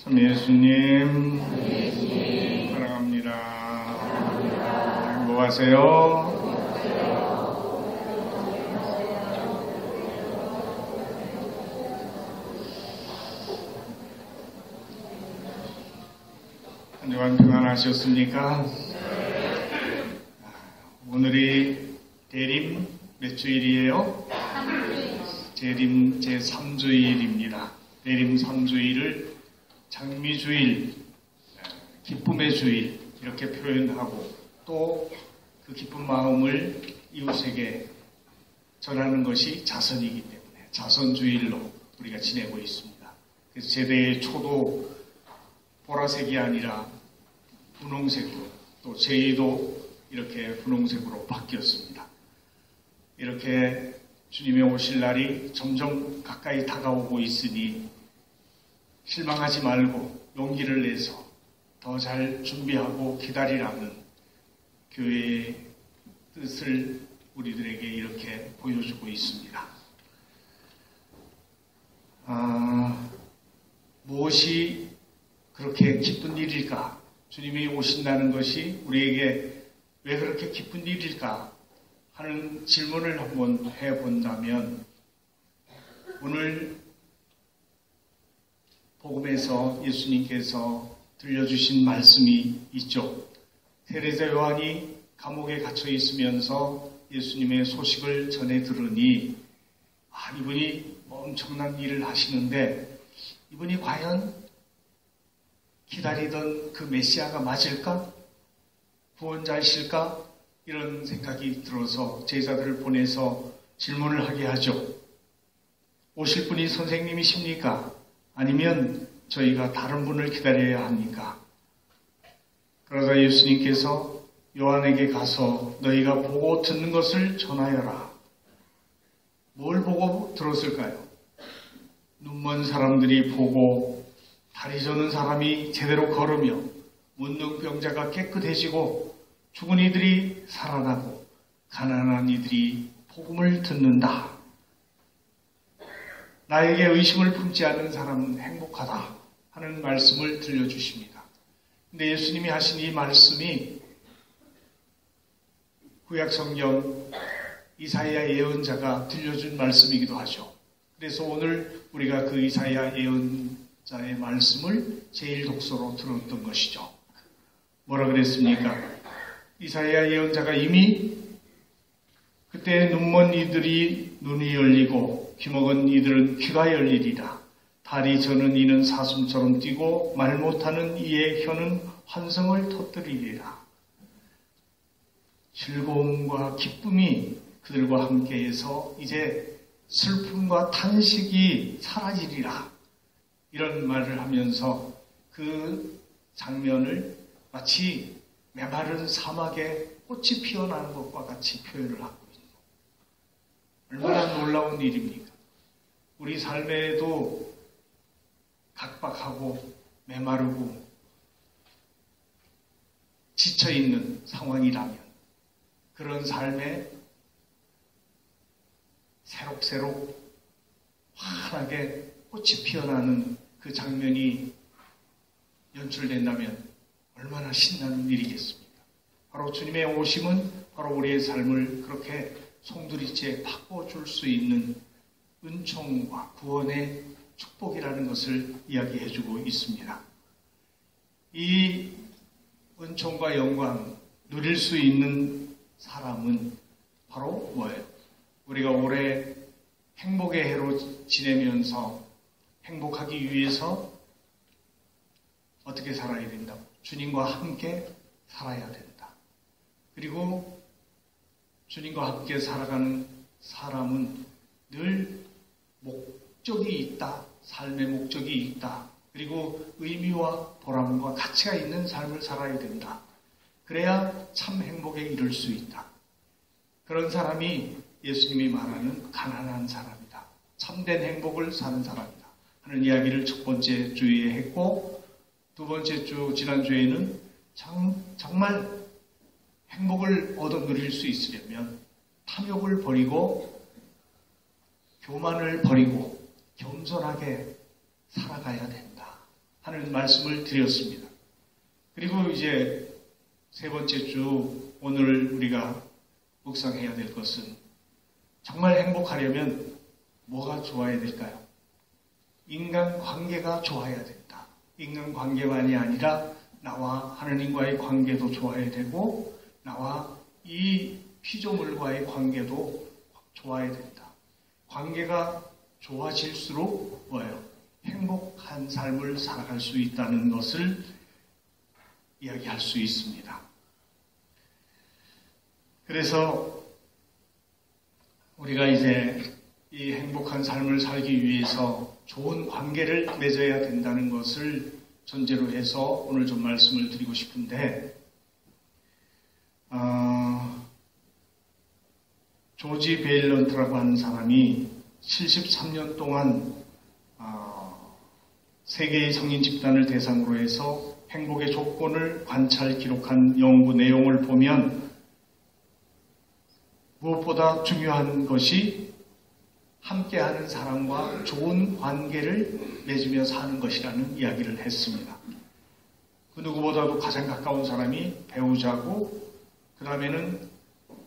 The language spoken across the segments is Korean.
참 예수님 사랑합니다. 행복하세요. 한 주간 평안하셨습니까? 오늘이 대림 몇 주일이에요? 대림 제3주일입니다. 대림 3주일을 장미주일, 기쁨의 주일 이렇게 표현하고 또 그 기쁜 마음을 이웃에게 전하는 것이 자선이기 때문에 자선주일로 우리가 지내고 있습니다. 그래서 제대의 초도 보라색이 아니라 분홍색으로, 또 제의도 이렇게 분홍색으로 바뀌었습니다. 이렇게 주님의 오실 날이 점점 가까이 다가오고 있으니 실망하지 말고 용기를 내서 더 잘 준비하고 기다리라는 교회의 뜻을 우리들에게 이렇게 보여주고 있습니다. 무엇이 그렇게 기쁜 일일까? 주님이 오신다는 것이 우리에게 왜 그렇게 기쁜 일일까? 하는 질문을 한번 해본다면 오늘 복음에서 예수님께서 들려주신 말씀이 있죠. 테레자 요한이 감옥에 갇혀 있으면서 예수님의 소식을 전해 들으니 이분이 엄청난 일을 하시는데 이분이 과연 기다리던 그 메시아가 맞을까? 구원자이실까? 이런 생각이 들어서 제자들을 보내서 질문을 하게 하죠. 오실 분이 선생님이십니까? 아니면 저희가 다른 분을 기다려야 합니까? 그러자 예수님께서 요한에게 가서 너희가 보고 듣는 것을 전하여라. 뭘 보고 들었을까요? 눈먼 사람들이 보고 다리 저는 사람이 제대로 걸으며 문둥병자가 깨끗해지고 죽은 이들이 살아나고 가난한 이들이 복음을 듣는다. 나에게 의심을 품지 않는 사람은 행복하다 하는 말씀을 들려주십니다. 근데 예수님이 하신 이 말씀이 구약성경 이사야 예언자가 들려준 말씀이기도 하죠. 그래서 오늘 우리가 그 이사야 예언자의 말씀을 제일 독서로 들었던 것이죠. 뭐라 그랬습니까? 이사야 예언자가 이미 그때 눈먼 이들이 눈이 열리고 귀먹은 이들은 귀가 열리리라. 다리 저는 이는 사슴처럼 뛰고 말 못하는 이의 혀는 환성을 터뜨리리라. 즐거움과 기쁨이 그들과 함께해서 이제 슬픔과 탄식이 사라지리라. 이런 말을 하면서 그 장면을 마치 메마른 사막에 꽃이 피어나는 것과 같이 표현을 하고 있는 얼마나 놀라운 일입니까? 우리 삶에도 각박하고 메마르고 지쳐있는 상황이라면 그런 삶에 새록새록 환하게 꽃이 피어나는 그 장면이 연출된다면 얼마나 신나는 일이겠습니까? 바로 주님의 오심은 바로 우리의 삶을 그렇게 송두리째 바꿔줄 수 있는 은총과 구원의 축복이라는 것을 이야기해주고 있습니다. 이 은총과 영광 누릴 수 있는 사람은 바로 뭐예요? 우리가 올해 행복의 해로 지내면서 행복하기 위해서 어떻게 살아야 된다고? 주님과 함께 살아야 된다. 그리고 주님과 함께 살아가는 사람은 늘 목적이 있다. 삶의 목적이 있다. 그리고 의미와 보람과 가치가 있는 삶을 살아야 된다. 그래야 참 행복에 이를 수 있다. 그런 사람이 예수님이 말하는 가난한 사람이다. 참된 행복을 사는 사람이다. 하는 이야기를 첫 번째 주에 했고 두 번째 주 지난주에는 정말 행복을 얻어 누릴 수 있으려면 탐욕을 버리고 교만을 버리고 겸손하게 살아가야 된다 하는 말씀을 드렸습니다. 그리고 이제 세 번째 주 오늘 우리가 묵상해야 될 것은 정말 행복하려면 뭐가 좋아야 될까요? 인간관계가 좋아야 된다. 인간관계만이 아니라 나와 하느님과의 관계도 좋아야 되고 나와 이 피조물과의 관계도 좋아야 된다. 관계가 좋아질수록 뭐예요? 행복한 삶을 살아갈 수 있다는 것을 이야기할 수 있습니다. 그래서 우리가 이제 이 행복한 삶을 살기 위해서 좋은 관계를 맺어야 된다는 것을 전제로 해서 오늘 좀 말씀을 드리고 싶은데, 조지 베일런트라고 하는 사람이 73년 동안 세계의 성인 집단을 대상으로 해서 행복의 조건을 관찰 기록한 연구 내용을 보면 무엇보다 중요한 것이 함께하는 사람과 좋은 관계를 맺으며 사는 것이라는 이야기를 했습니다. 그 누구보다도 가장 가까운 사람이 배우자고 그 다음에는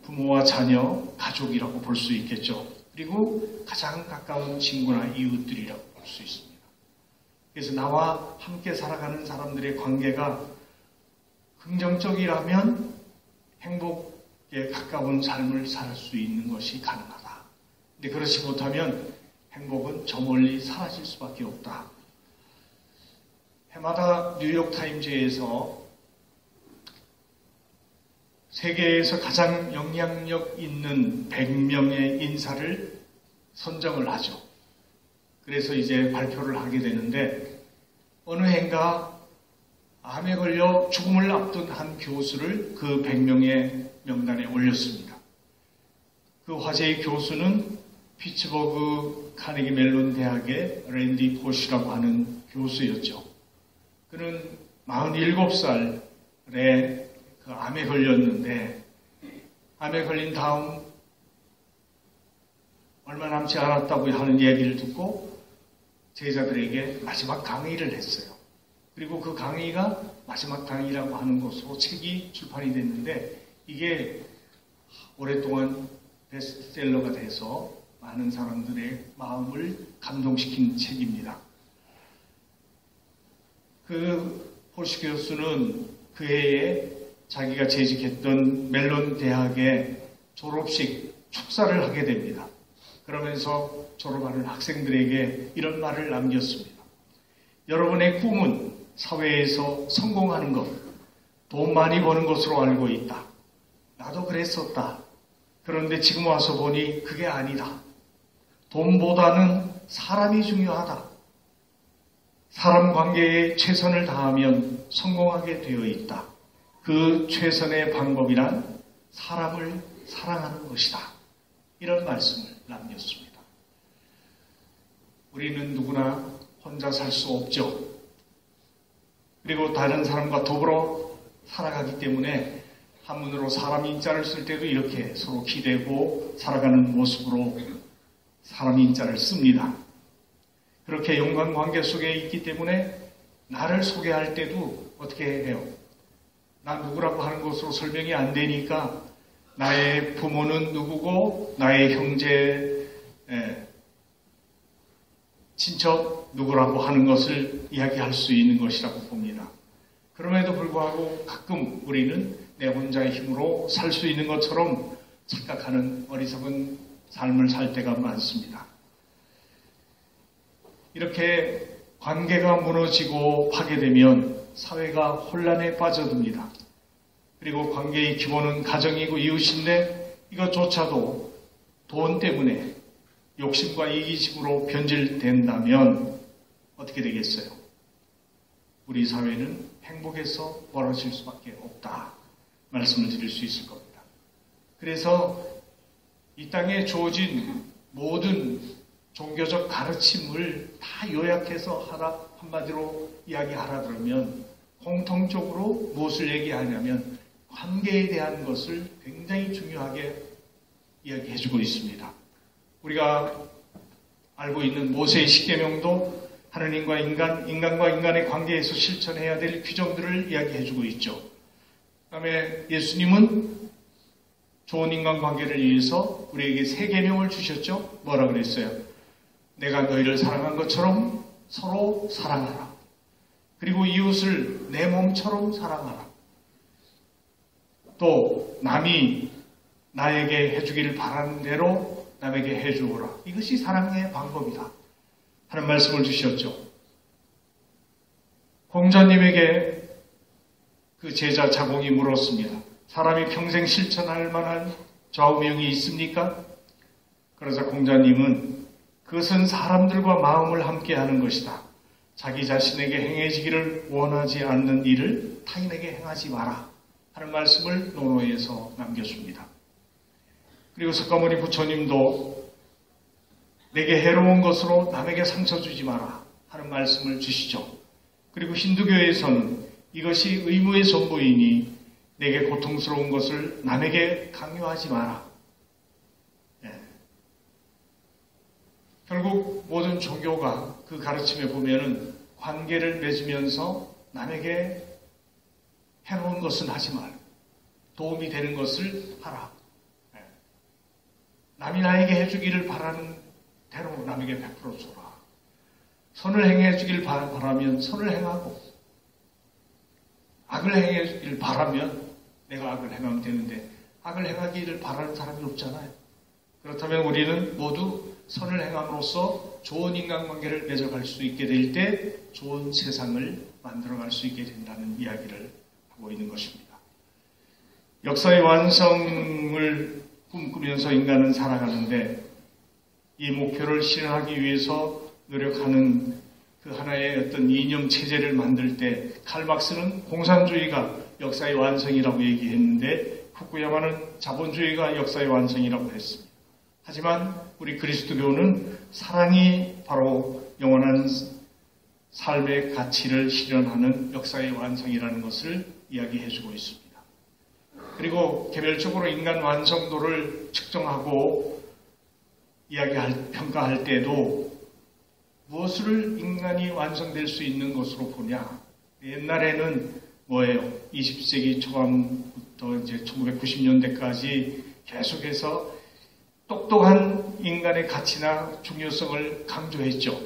부모와 자녀, 가족이라고 볼 수 있겠죠. 그리고 가장 가까운 친구나 이웃들이라고 볼 수 있습니다. 그래서 나와 함께 살아가는 사람들의 관계가 긍정적이라면 행복에 가까운 삶을 살 수 있는 것이 가능하다. 근데 그렇지 못하면 행복은 저 멀리 사라질 수밖에 없다. 해마다 뉴욕타임즈에서 세계에서 가장 영향력 있는 100명의 인사를 선정을 하죠. 그래서 이제 발표를 하게 되는데 어느 해인가 암에 걸려 죽음을 앞둔 한 교수를 그 100명의 명단에 올렸습니다. 그 화제의 교수는 피츠버그 카네기 멜론 대학의 랜디 포시라고 하는 교수였죠. 그는 47살에 그 암에 걸렸는데 암에 걸린 다음 얼마 남지 않았다고 하는 얘기를 듣고 제자들에게 마지막 강의를 했어요. 그리고 그 강의가 마지막 강의라고 하는 것으로 책이 출판이 됐는데 이게 오랫동안 베스트셀러가 돼서 많은 사람들의 마음을 감동시킨 책입니다. 그 포시 교수는 그 해에 자기가 재직했던 멜론 대학의 졸업식 축사를 하게 됩니다. 그러면서 졸업하는 학생들에게 이런 말을 남겼습니다. 여러분의 꿈은 사회에서 성공하는 것, 돈 많이 버는 것으로 알고 있다. 나도 그랬었다. 그런데 지금 와서 보니 그게 아니다. 돈보다는 사람이 중요하다. 사람 관계에 최선을 다하면 성공하게 되어 있다. 그 최선의 방법이란 사람을 사랑하는 것이다. 이런 말씀을 남겼습니다. 우리는 누구나 혼자 살 수 없죠. 그리고 다른 사람과 더불어 살아가기 때문에 한문으로 사람 인자를 쓸 때도 이렇게 서로 기대고 살아가는 모습으로 사람 인자를 씁니다. 그렇게 연관관계 속에 있기 때문에 나를 소개할 때도 어떻게 해요? 나 누구라고 하는 것으로 설명이 안 되니까 나의 부모는 누구고 나의 형제, 친척 누구라고 하는 것을 이야기할 수 있는 것이라고 봅니다. 그럼에도 불구하고 가끔 우리는 내 혼자의 힘으로 살 수 있는 것처럼 착각하는 어리석은 삶을 살 때가 많습니다. 이렇게 관계가 무너지고 파괴되면 사회가 혼란에 빠져듭니다. 그리고 관계의 기본은 가정이고 이웃인데 이것조차도 돈 때문에 욕심과 이기심으로 변질된다면 어떻게 되겠어요? 우리 사회는 행복에서 멀어질 수밖에 없다. 말씀을 드릴 수 있을 겁니다. 그래서 이 땅에 주어진 모든 종교적 가르침을 다 요약해서 한마디로 이야기하라 그러면 공통적으로 무엇을 얘기하냐면 관계에 대한 것을 굉장히 중요하게 이야기해주고 있습니다. 우리가 알고 있는 모세의 십계명도 하느님과 인간과 인간의 관계에서 실천해야 될 규정들을 이야기해주고 있죠. 그 다음에 예수님은 좋은 인간관계를 위해서 우리에게 세 계명을 주셨죠. 뭐라 그랬어요? 내가 너희를 사랑한 것처럼 서로 사랑하라. 그리고 이웃을 내 몸처럼 사랑하라. 또 남이 나에게 해주기를 바라는 대로 남에게 해주어라. 이것이 사랑의 방법이다 하는 말씀을 주셨죠. 공자님에게 그 제자 자공이 물었습니다. 사람이 평생 실천할 만한 좌우명이 있습니까? 그러자 공자님은 그것은 사람들과 마음을 함께 하는 것이다. 자기 자신에게 행해지기를 원하지 않는 일을 타인에게 행하지 마라 하는 말씀을 논어에서 남겨줍니다. 그리고 석가모니 부처님도 내게 해로운 것으로 남에게 상처 주지 마라 하는 말씀을 주시죠. 그리고 힌두교에서는 이것이 의무의 전부이니 내게 고통스러운 것을 남에게 강요하지 마라. 결국 모든 종교가 그 가르침에 보면은 관계를 맺으면서 남에게 해로운 것은 하지 말고 도움이 되는 것을 하라. 남이 나에게 해주기를 바라는 대로 남에게 베풀어 줘라. 선을 행해주길 바라면 선을 행하고 악을 행해주길 바라면 내가 악을 행하면 되는데 악을 행하기를 바라는 사람이 없잖아요. 그렇다면 우리는 모두 선을 행함으로써 좋은 인간관계를 맺어갈 수 있게 될 때 좋은 세상을 만들어갈 수 있게 된다는 이야기를 하고 있는 것입니다. 역사의 완성을 꿈꾸면서 인간은 살아가는데 이 목표를 실현하기 위해서 노력하는 그 하나의 어떤 이념 체제를 만들 때 칼막스는 공산주의가 역사의 완성이라고 얘기했는데 후쿠야마는 자본주의가 역사의 완성이라고 했습니다. 하지만 우리 그리스도교는 사랑이 바로 영원한 삶의 가치를 실현하는 역사의 완성이라는 것을 이야기해주고 있습니다. 그리고 개별적으로 인간 완성도를 측정하고 평가할 때도 무엇을 인간이 완성될 수 있는 것으로 보냐. 옛날에는 뭐예요? 20세기 초반부터 이제 1990년대까지 계속해서 똑똑한 인간의 가치나 중요성을 강조했죠.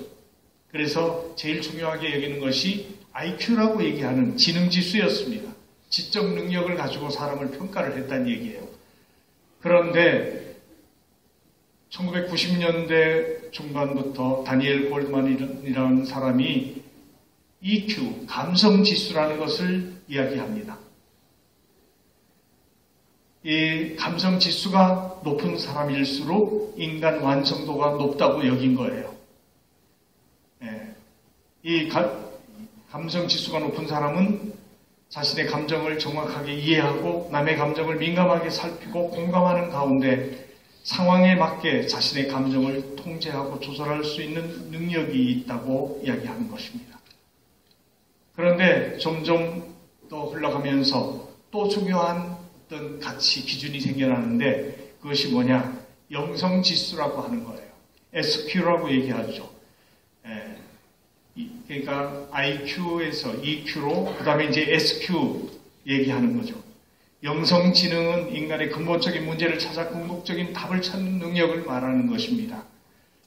그래서 제일 중요하게 여기는 것이 IQ라고 얘기하는 지능지수였습니다. 지적 능력을 가지고 사람을 평가를 했다는 얘기예요. 그런데 1990년대 중반부터 다니엘 골드만이라는 사람이 EQ, 감성지수라는 것을 이야기합니다. 이 감성지수가 높은 사람일수록 인간 완성도가 높다고 여긴 거예요. 이 감성지수가 높은 사람은 자신의 감정을 정확하게 이해하고 남의 감정을 민감하게 살피고 공감하는 가운데 상황에 맞게 자신의 감정을 통제하고 조절할 수 있는 능력이 있다고 이야기하는 것입니다. 그런데 점점 더 흘러가면서 또 중요한 어떤 가치 기준이 생겨나는데 그것이 뭐냐? 영성지수라고 하는 거예요. SQ라고 얘기하죠. 그러니까 IQ에서 EQ로 그 다음에 이제 SQ 얘기하는 거죠. 영성지능은 인간의 근본적인 문제를 찾아 궁극적인 답을 찾는 능력을 말하는 것입니다.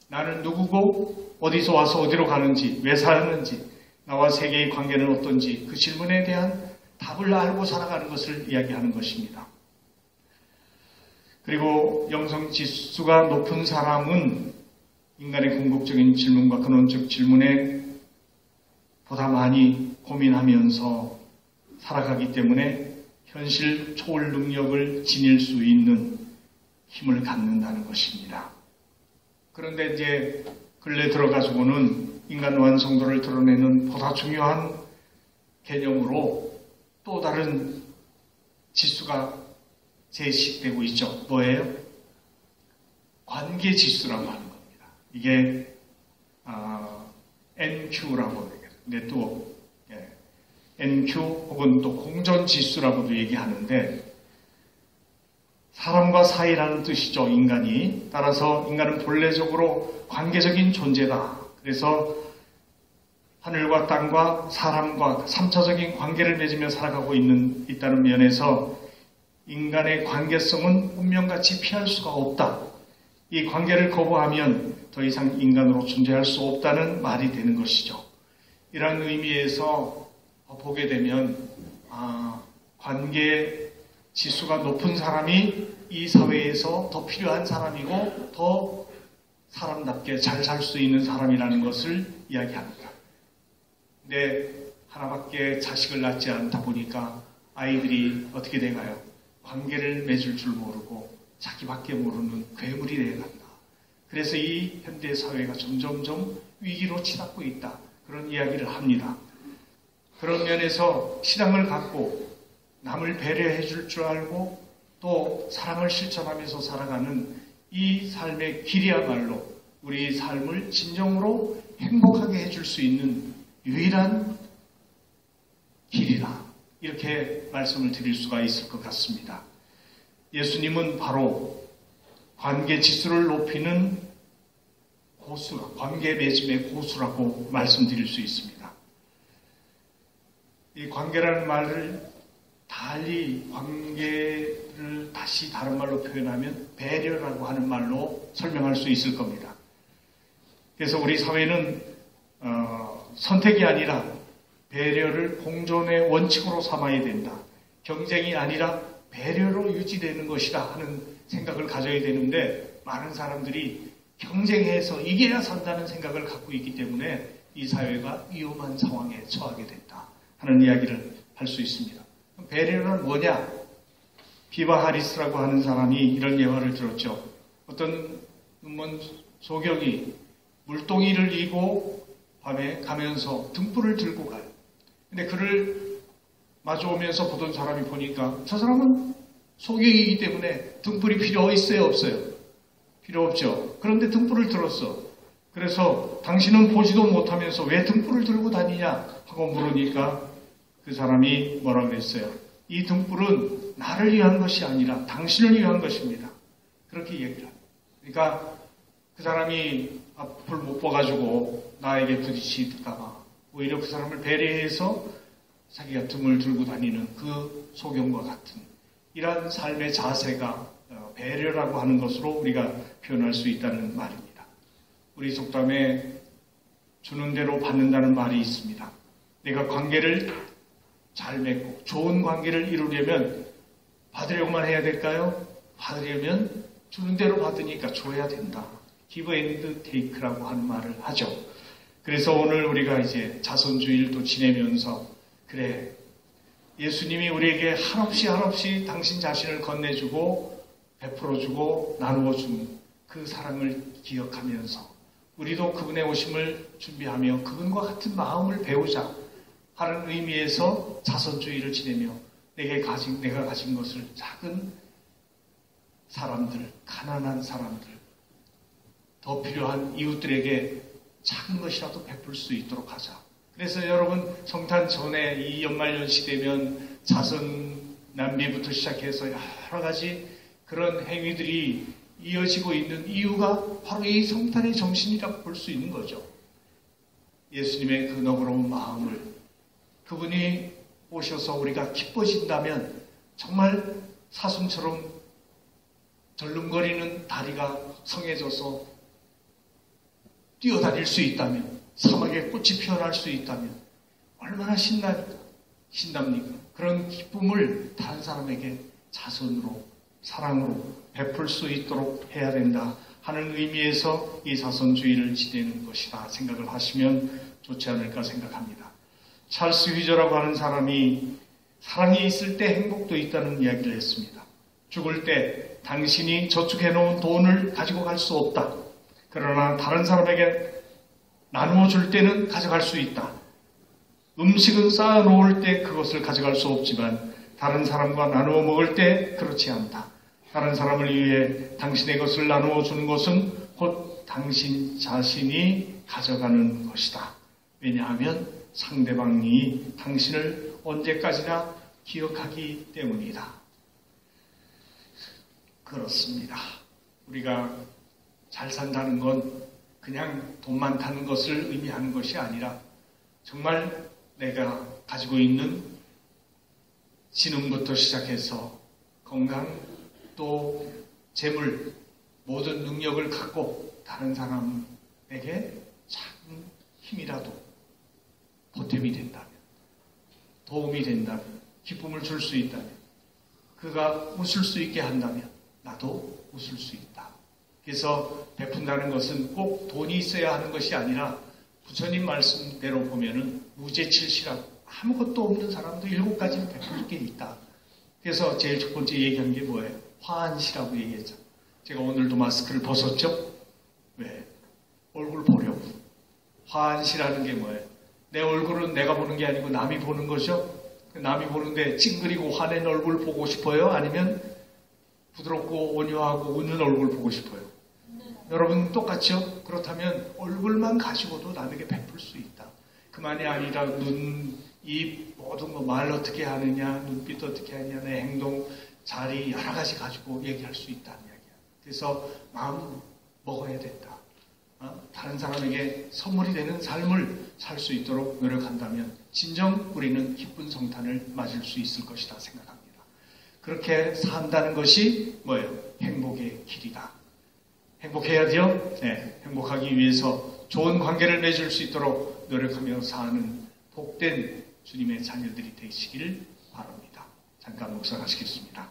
나는 누구고 어디서 와서 어디로 가는지 왜 사는지 나와 세계의 관계는 어떤지 그 질문에 대한 답을 알고 살아가는 것을 이야기하는 것입니다. 그리고 영성지수가 높은 사람은 인간의 궁극적인 질문과 근원적 질문에 보다 많이 고민하면서 살아가기 때문에 현실 초월 능력을 지닐 수 있는 힘을 갖는다는 것입니다. 그런데 이제 근래 들어가지고는 인간 완성도를 드러내는 보다 중요한 개념으로 또 다른 지수가 제시되고 있죠. 뭐예요? 관계지수라고 하는 겁니다. 이게 NQ라고 합니다. 네트워크, NQ 혹은 또 공전지수라고도 얘기하는데 사람과 사이라는 뜻이죠. 인간이. 따라서 인간은 본래적으로 관계적인 존재다. 그래서 하늘과 땅과 사람과 3차적인 관계를 맺으며 살아가고 있다는 면에서 인간의 관계성은 운명같이 피할 수가 없다. 이 관계를 거부하면 더 이상 인간으로 존재할 수 없다는 말이 되는 것이죠. 이런 의미에서 보게 되면 관계 지수가 높은 사람이 이 사회에서 더 필요한 사람이고 더 사람답게 잘 살 수 있는 사람이라는 것을 이야기합니다. 근데 하나밖에 자식을 낳지 않다 보니까 아이들이 어떻게 돼가요? 관계를 맺을 줄 모르고 자기밖에 모르는 괴물이 돼간다. 그래서 이 현대 사회가 점점점 위기로 치닫고 있다. 그런 이야기를 합니다. 그런 면에서 신앙을 갖고 남을 배려해 줄 줄 알고 또 사랑을 실천하면서 살아가는 이 삶의 길이야말로 우리 삶을 진정으로 행복하게 해줄 수 있는 유일한 길이다. 이렇게 말씀을 드릴 수가 있을 것 같습니다. 예수님은 바로 관계 지수를 높이는 고수, 관계 맺음의 고수라고 말씀드릴 수 있습니다. 이 관계라는 말을 달리 관계를 다시 다른 말로 표현하면 배려라고 하는 말로 설명할 수 있을 겁니다. 그래서 우리 사회는 선택이 아니라 배려를 공존의 원칙으로 삼아야 된다. 경쟁이 아니라 배려로 유지되는 것이다 하는 생각을 가져야 되는데 많은 사람들이 경쟁해서 이겨야 산다는 생각을 갖고 있기 때문에 이 사회가 위험한 상황에 처하게 된다 하는 이야기를 할 수 있습니다. 배려는 뭐냐? 비바 하리스라고 하는 사람이 이런 예화를 들었죠. 어떤 소경이 물동이를 이고 밤에 가면서 등불을 들고 가요. 근데 그를 마주오면서 보던 사람이 보니까 저 사람은 소경이기 때문에 등불이 필요 있어요? 없어요? 필요 없죠. 그런데 등불을 들었어. 그래서 당신은 보지도 못하면서 왜 등불을 들고 다니냐 하고 물으니까 그 사람이 뭐라고 했어요? 이 등불은 나를 위한 것이 아니라 당신을 위한 것입니다. 그렇게 얘기를 합니다. 그러니까 그 사람이 앞을 못 봐가지고 나에게 부딪힐까봐 오히려 그 사람을 배려해서 자기가 등을 들고 다니는 그 소경과 같은 이러한 삶의 자세가 배려라고 하는 것으로 우리가 표현할 수 있다는 말입니다. 우리 속담에 주는 대로 받는다는 말이 있습니다. 내가 관계를 잘 맺고 좋은 관계를 이루려면 받으려고만 해야 될까요? 받으려면 주는 대로 받으니까 줘야 된다. give and take라고 하는 말을 하죠. 그래서 오늘 우리가 이제 자선주일도 지내면서 그래 예수님이 우리에게 한없이 당신 자신을 건네주고 베풀어주고 나누어준 그 사랑을 기억하면서 우리도 그분의 오심을 준비하며 그분과 같은 마음을 배우자 하는 의미에서 자선주의를 지내며 내가 가진 것을 작은 사람들, 가난한 사람들, 더 필요한 이웃들에게 작은 것이라도 베풀 수 있도록 하자. 그래서 여러분 성탄 전에 이 연말연시 되면 자선 낭비부터 시작해서 여러 가지 그런 행위들이 이어지고 있는 이유가 바로 이 성탄의 정신이라고 볼 수 있는 거죠. 예수님의 그 너그러운 마음을 그분이 오셔서 우리가 기뻐진다면 정말 사슴처럼 덜렁거리는 다리가 성해져서 뛰어다닐 수 있다면 사막에 꽃이 피어날 수 있다면 얼마나 신납니까? 그런 기쁨을 다른 사람에게 자선으로 사랑으로 베풀 수 있도록 해야 된다 하는 의미에서 이 자선주의를 지내는 것이다 생각을 하시면 좋지 않을까 생각합니다. 찰스 휘저라고 하는 사람이 사랑이 있을 때 행복도 있다는 이야기를 했습니다. 죽을 때 당신이 저축해놓은 돈을 가지고 갈 수 없다. 그러나 다른 사람에게 나누어 줄 때는 가져갈 수 있다. 음식은 쌓아 놓을 때 그것을 가져갈 수 없지만 다른 사람과 나누어 먹을 때 그렇지 않다. 다른 사람을 위해 당신의 것을 나누어 주는 것은 곧 당신 자신이 가져가는 것이다. 왜냐하면 상대방이 당신을 언제까지나 기억하기 때문이다. 그렇습니다. 우리가 잘 산다는 건 그냥 돈 많다는 것을 의미하는 것이 아니라 정말 내가 가지고 있는 지능부터 시작해서 건강 또 재물 모든 능력을 갖고 다른 사람에게 작은 힘이라도 보탬이 된다면 도움이 된다면 기쁨을 줄 수 있다면 그가 웃을 수 있게 한다면 나도 웃을 수 있다. 그래서 베푼다는 것은 꼭 돈이 있어야 하는 것이 아니라 부처님 말씀대로 보면은 무재칠시라고 아무것도 없는 사람도 7가지는 베풀 게 있다. 그래서 제일 첫 번째 얘기한 게 뭐예요? 화한시라고 얘기했죠. 제가 오늘도 마스크를 벗었죠? 왜? 얼굴 보려고. 화한시라는 게 뭐예요? 내 얼굴은 내가 보는 게 아니고 남이 보는 거죠? 남이 보는데 찡그리고 화낸 얼굴 보고 싶어요? 아니면 부드럽고 온유하고 웃는 얼굴 보고 싶어요? 여러분 똑같죠? 그렇다면 얼굴만 가지고도 남에게 베풀 수 있다. 그만이 아니라 눈, 입, 모든 거 말 어떻게 하느냐, 눈빛 어떻게 하느냐, 내 행동, 자리 여러 가지 가지고 얘기할 수 있다는 이야기야. 그래서 마음 먹어야 된다. 다른 사람에게 선물이 되는 삶을 살 수 있도록 노력한다면 진정 우리는 기쁜 성탄을 맞을 수 있을 것이다 생각합니다. 그렇게 산다는 것이 뭐예요? 행복의 길이다. 행복해야 돼요? 네, 행복하기 위해서 좋은 관계를 맺을 수 있도록 노력하며 사는 복된 주님의 자녀들이 되시기를 바랍니다. 잠깐 묵상하시겠습니다.